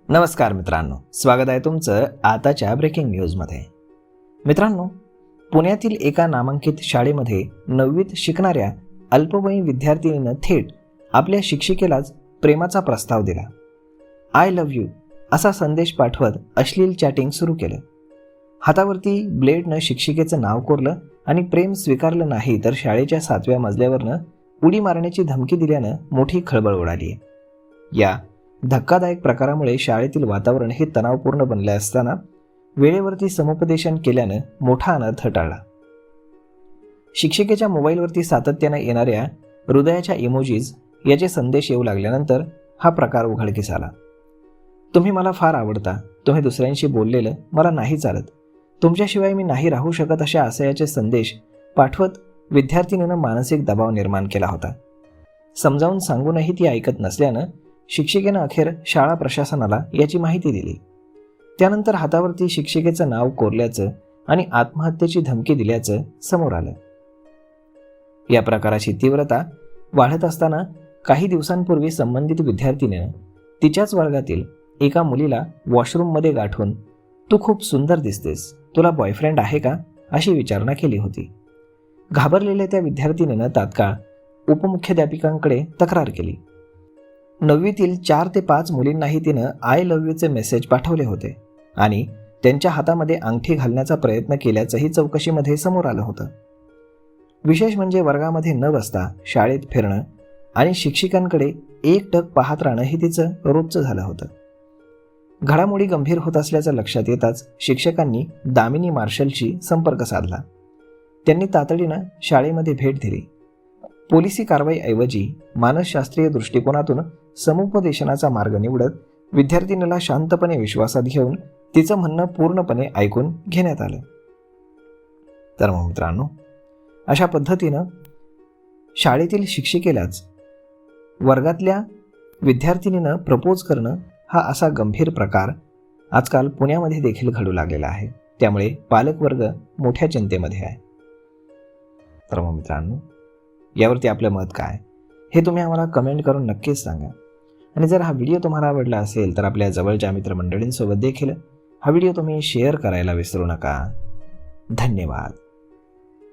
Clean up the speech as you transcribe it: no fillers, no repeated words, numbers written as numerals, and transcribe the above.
नमस्कार मित्रांनो, स्वागत आहे तुमचं आताच्या ब्रेकिंग न्यूजमध्ये. मित्रांनो, पुण्यातील एका नामांकित शाळेमध्ये 9वीत शिकणाऱ्या अल्पवयीन विद्यार्थिनीनं थेट आपल्या शिक्षिकेलाच प्रेमाचा प्रस्ताव दिला. आय लव्ह यू असा संदेश पाठवत अश्लील चॅटिंग सुरू केलं. हातावरती ब्लेडनं शिक्षिकेचं नाव कोरलं आणि प्रेम स्वीकारलं नाही तर शाळेच्या 7व्या मजल्यावरनं उडी मारण्याची धमकी दिल्यानं मोठी खळबळ उडाली. या धक्कादायक प्रकारामुळे शाळेतील वातावरण हे तणावपूर्ण बनले असताना वेळेवरती समुपदेशन केल्यानं मोठा अनर्थ टळला. शिक्षिकेच्या मोबाईलवरती सातत्यानं येणाऱ्या हृदयाच्या इमोजीज याचे संदेश येऊ लागल्यानंतर हा प्रकार उघडकीस आला. तुम्ही मला फार आवडता, तुम्ही दुसऱ्यांशी बोललेलं मला नाही चालत, तुमच्याशिवाय मी नाही राहू शकत अशा आशयाचे संदेश पाठवत विद्यार्थिनीनं मानसिक दबाव निर्माण केला होता. समजावून सांगूनही ती ऐकत नसल्यानं शिक्षिकेनं अखेर शाळा प्रशासनाला याची माहिती दिली. त्यानंतर हातावरती शिक्षिकेचं नाव कोरल्याचं आणि आत्महत्येची धमकी दिल्याचं समोर आलं. या प्रकाराची तीव्रता वाढत असताना काही दिवसांपूर्वी संबंधित विद्यार्थिनीनं तिच्याच वर्गातील एका मुलीला वॉशरूममध्ये गाठून तू खूप सुंदर दिसतेस, तुला बॉयफ्रेंड आहे का अशी विचारणा केली होती. घाबरलेल्या त्या विद्यार्थिनीनं तात्काळ उपमुख्याध्यापिकांकडे तक्रार केली. 9वीतील 4 ते 5 मुलींनाही तिनं आय लव्ह यूचे मेसेज पाठवले होते आणि त्यांच्या हातामध्ये अंगठी घालण्याचा प्रयत्न केल्याचंही चौकशीमध्ये समोर आलं होतं. विशेष म्हणजे वर्गामध्ये न बसता शाळेत फिरणं आणि शिक्षिकांकडे एकटक पाहत राहणं हे तिचं रोजचं झालं होतं. घडामोडी गंभीर होत असल्याचं लक्षात येताच शिक्षकांनी दामिनी मार्शलशी संपर्क साधला. त्यांनी तातडीनं शाळेमध्ये भेट दिली. पोलिसी कारवाईऐवजी मानसशास्त्रीय दृष्टिकोनातून समुपदेशनाचा मार्ग निवडत विद्यार्थिनीला शांतपणे विश्वासात घेऊन तिचं म्हणणं पूर्णपणे ऐकून घेण्यात आलं. तर मग मित्रांनो, अशा पद्धतीनं शाळेतील शिक्षिकेलाच वर्गातल्या विद्यार्थिनीनं प्रपोज करणं हा असा गंभीर प्रकार आजकाल पुण्यामध्ये देखील घडू लागलेला आहे. त्यामुळे पालकवर्ग मोठ्या चिंतेमध्ये आहे. तर मग मित्रांनो, यावरती आपलं मत काय हे तुम्ही आम्हाला कमेंट करून नक्कीच सांगा. आणि जर हा व्हिडिओ तुम्हाला आवडला असेल तर आपल्या जवळच्या मित्रमंडळींसोबत देखील हा व्हिडिओ तुम्ही शेअर करायला विसरू नका. धन्यवाद.